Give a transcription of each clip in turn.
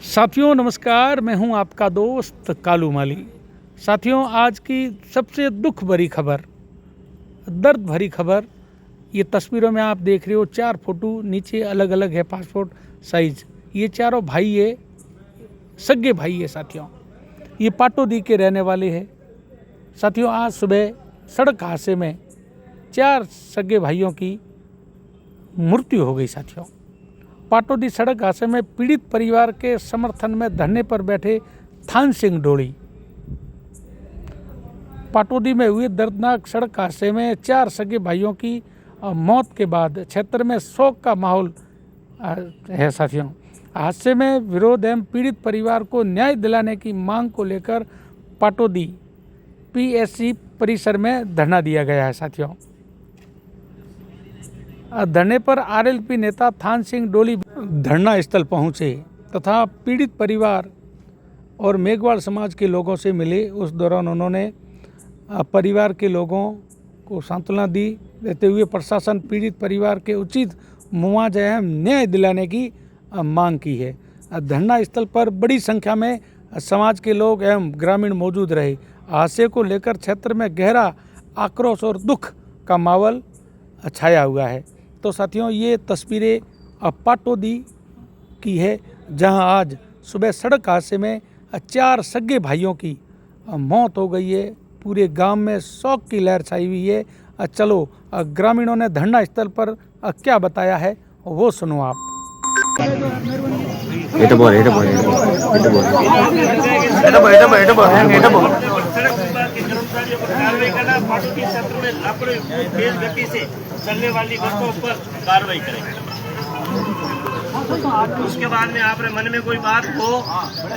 साथियों नमस्कार, मैं हूं आपका दोस्त कालू माली। साथियों आज की सबसे दुख भरी खबर, दर्द भरी खबर, ये तस्वीरों में आप देख रहे हो 4 फोटो नीचे अलग अलग है पासपोर्ट साइज। ये चारों भाई है, सगे भाई है साथियों। ये पाटोदी के रहने वाले हैं साथियों। आज सुबह सड़क हादसे में 4 सगे भाइयों की मृत्यु हो गई साथियों। पाटोदी सड़क हादसे में पीड़ित परिवार के समर्थन में धरने पर बैठे थान सिंह डोली। पाटोदी में हुए दर्दनाक सड़क हादसे में 4 सगे भाइयों की मौत के बाद क्षेत्र में शोक का माहौल है साथियों। हादसे में विरोध एवं पीड़ित परिवार को न्याय दिलाने की मांग को लेकर पाटोदी पीएससी परिसर में धरना दिया गया है साथियों। धरने पर आरएलपी नेता थान सिंह डोली धरना स्थल पहुंचे तथा पीड़ित परिवार और मेघवाल समाज के लोगों से मिले। उस दौरान उन्होंने परिवार के लोगों को सांत्वना दी, देते हुए प्रशासन पीड़ित परिवार के उचित मुआवजा एवं न्याय दिलाने की मांग की है। धरना स्थल पर बड़ी संख्या में समाज के लोग एवं ग्रामीण मौजूद रहे। हादसे को लेकर क्षेत्र में गहरा आक्रोश और दुख का माहौल छाया हुआ है। तो साथियों ये तस्वीरें पाटोदी की है, जहां आज सुबह सड़क हादसे में 4 सगे भाइयों की मौत हो गई है। पूरे गांव में शोक की लहर छाई हुई है। चलो ग्रामीणों ने धरना स्थल पर क्या बताया है वो सुनो आप। चलने वाली बसों पर कार्रवाई करें। उसके बाद में आप मन में कोई बात हो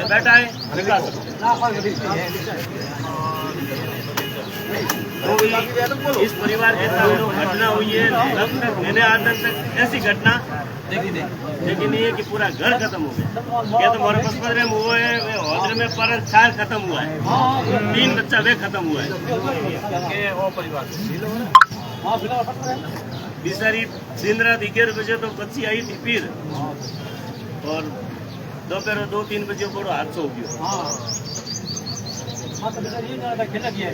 बैठा है निकाल सकते। तो इस परिवार के साथ घटना हुई है, तब तक मैंने आज तक ऐसी घटना देखी नहीं है कि पूरा घर खत्म हो गया। ये तो मोरे पसपत में हुआ है, होदरे में पर 4 खत्म हुआ है, 3 बच्चा वे खत्म हुआ है। बिसारी दिन रात 11 बजे तो बच्ची आई थी फिर, और दोपहर 2-3 बजे को हादसा हो गया।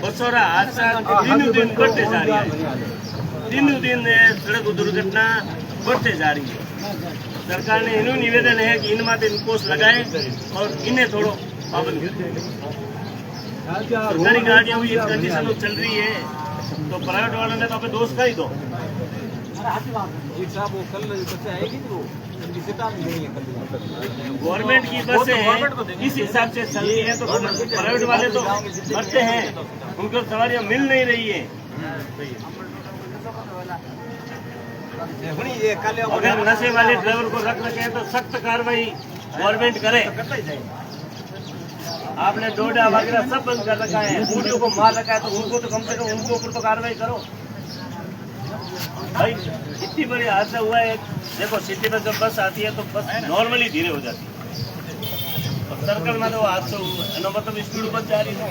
बसोरा हादसा दिन बढ़ते जा रही है, दिन सड़क दुर्घटना बढ़ते जा रही है। सरकार ने इन्हों निवेदन है कि इन माते अंकुश लगाए और इन्हें थोड़ो पाबंद करें। सरकारी गाड़ियां भी इस कंडीशन में चल रही है, तो प्राइवेट वालों ने तो अपने दोस्त का ही दो। गवर्नमेंट की बसें इस हिसाब से चलती है, तो प्राइवेट वाले तो मरते हैं, उनको सवारियां मिल नहीं रही है। अगर नशे वाले ड्राइवर को रख रखे तो सख्त कार्रवाई गवर्नमेंट करे। आपने डोडा वगैरह सब बंद कर रखा है, पूलियों को मार रखा है, तो उनको तो कम से कम उनके ऊपर तो कार्रवाई करो भाई। इतनी बड़ी हादसा हुआ है। देखो सिटी में जब बस आती है तो बस नॉर्मली धीरे हो जाती है, और सर्कल में तो हादसा हुआ मतलब स्पीड बस जा रही है,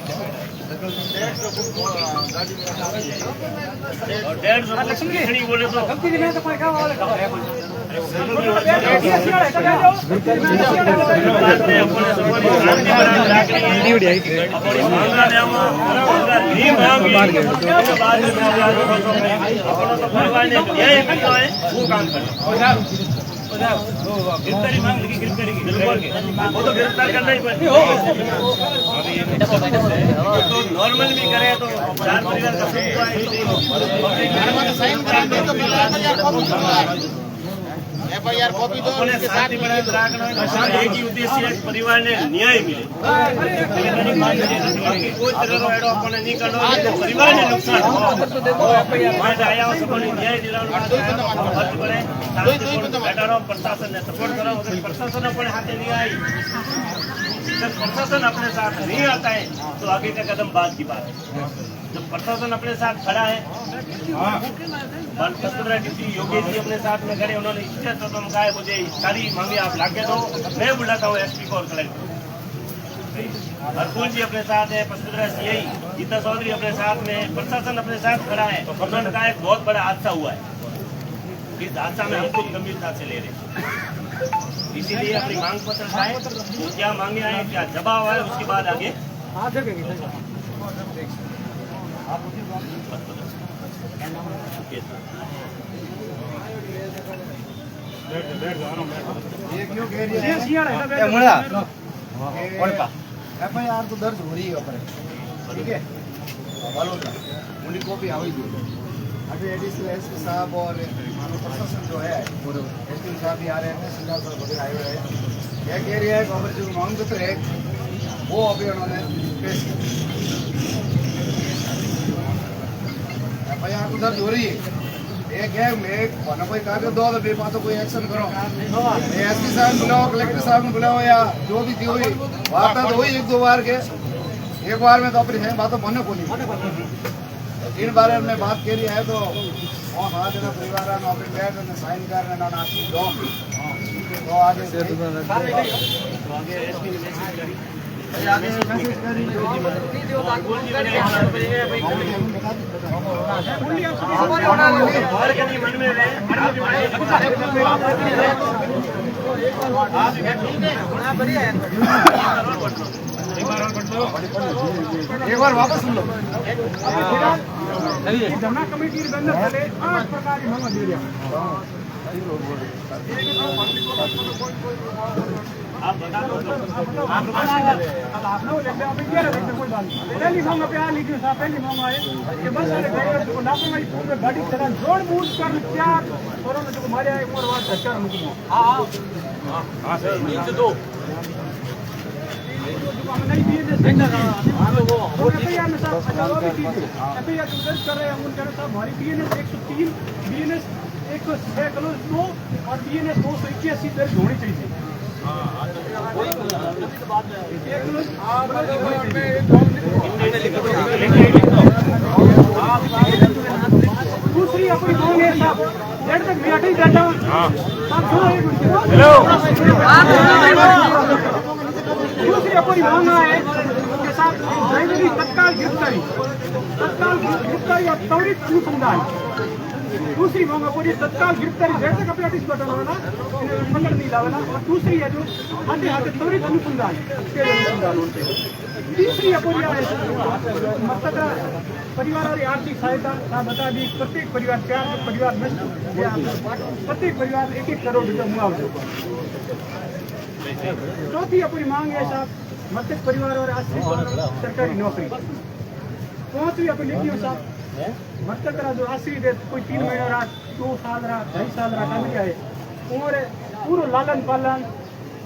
और 150 बोले तो वो काम करें। गिरफ्तारी मांग लगी, वो तो गिरफ्तार करना ही पड़ेगा। तो नॉर्मल भी करे तो 4 परिवार का FIR कॉपी दो, एक ही उद्देश्य है परिवार ने न्याय मिले। कोई तरह नहीं करो, परिवार ने नुकसान न्याय दिलाना। प्रशासन ने सपोर्ट करो, अगर प्रशासन अपने हाथ नहीं आई, जब प्रशासन अपने साथ नहीं आता है तो आगे का कदम बाद की बात है। जब प्रशासन अपने साथ खड़ा है, डिप्टी योगेश जी अपने साथ में खड़े, उन्होंने इच्छा तो तुम कहा मुझे सारी मांगे आप लाके दो, मैं बुलाता हूँ एसपी को और कलेक्टर। हरकुल जी अपने साथ है, पचपदरा सीआई गीता चौधरी अपने साथ में, प्रशासन अपने साथ खड़ा है। उन्होंने कहा एक बहुत बड़ा हादसा हुआ है, इस हादसा में हम खुद गंभीरता से ले रहे हैं। इसीलिए अपनी मांग पत्र लाए, वो क्या मांगे आए, क्या जवाब आए, उसके बाद आगे FIR तो दर्ज हो रही है ऊपर, ठीक है, उन्हीं को भी आई थी। अभी एडिशनल एसपी साहब और मानव प्रशासन जो है एसपी साहब भी आ रहे हैं, सिंघाल साहब वगैरह आए हुए हैं। यह कह रही है कि जो मांग पत्र है वो अभी उन्होंने पेश किया। FIR तो दर्ज हो रही है। एक है मैं कोई कोई कागज दो तो बेपा तो कोई एक्शन करो। एसपी साहब बुलाओ, कलेक्टर साहब ने बुलाओ, या जो भी थी हुई वार्ता तो हुई एक दो बार के, एक बार में तो अपनी है बात बने को नहीं। तीन बार में बात करी है तो हाथ परिवार अपने बैठ में साइन कर रहे ना तो आगे मैसेज करी एक बार वापस सुन लो। धरना कमेटी के अंदर चले 8 प्रकार की मांग दे आप बता दो। पहली मांग पे आ लीजिए साहब, पहली मांग आए कि बस सारे ड्राइवर को लापरवाही पूरे गाड़ी चला जोड़ बूझ कर चार और उन्होंने जो मारे आए और बात धक्का मुझे हां सही नीचे दो नहीं दिए वो FIR में साहब अलावा भी कीजिए। FIR जो दर्ज कर रहे हैं उन कह साहब हमारी BNS 103 BNS 106 और BNS 281 दर्ज होनी चाहिए। दूसरी अपनी मांग है साहब, जेड तक मीटिंग करता हूं दूसरी अपनी मांग है कि साहब ड्राइवरी तत्काल गिरफ्तारी और त्वरित अनुसंधान। दूसरी मांग अपनी तत्काल गिरफ्तारी जेड तक अपराधी बटना पकड़ नहीं लावना, और दूसरी है जो हाथे हाथे त्वरित अनुसंधान तीसरी अपनी मृतक परिवार और आर्थिक सहायता बता दी, प्रत्येक परिवार 4 परिवार नष्ट, प्रत्येक परिवार 1-1 करोड़ रुपये मुआवजे। चौथी अपनी मांग है साहब मृतक परिवार और आश्रित सरकारी नौकरी। पांचवी अपनी लिखी साहब मृतक का जो आश्रित है कोई 3 महीना रहा, 2 साल रहा, 2.5 साल रहा नहीं आए और पूरा लालन पालन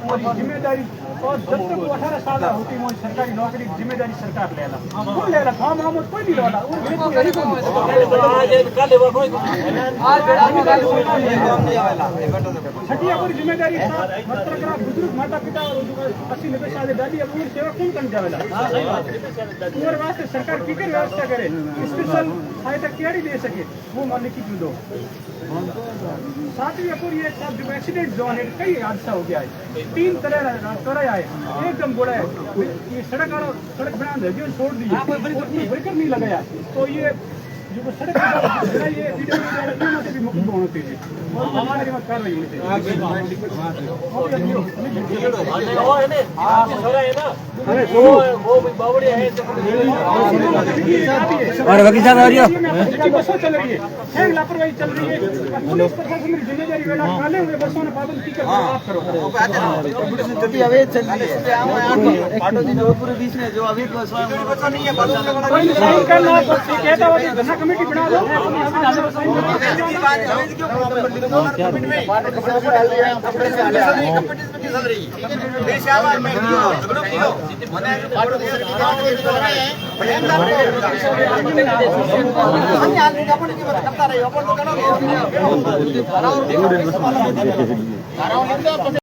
और जिम्मेदारी, और जब तक वो 18 साल होती वो सरकारी नौकरी जिम्मेदारी सरकार लेला फार्म हम कोई नहीं वाला छठी अपनी जिम्मेदारी बुजुर्ग माता पिता और 80-90 साल दादी अब उनकी सेवा कौन कर जावेला और वास्ते सरकार फिक्र व्यवस्था करे, स्पेशल सहायता केड़ी दे सके वो मान की दो। सातवीं अपनी एक साहब जो एक्सीडेंट जोन है, कई हादसा हो गया है, 3 तरह चौराहे आए एकदम बड़ा है, ये सड़क बना दे छोड़ दी ब्रेकर नहीं लगाया तो ये जो सड़क ये वीडियो में भी मुक्त होना चाहिए और हमारे वक्त कार्रवाई होनी चाहिए। और वकील साहब आ रही हो बसों चल रही है, लापरवाही चल रही है, पुलिस प्रशासन की जिम्मेदारी वेला काले हुए बसों ने पाबंदी कर माफ करो। गति अवैध चल रही है पाटोदी जोधपुर बीच में जो अभी नहीं है कमेटी बना दो करता रही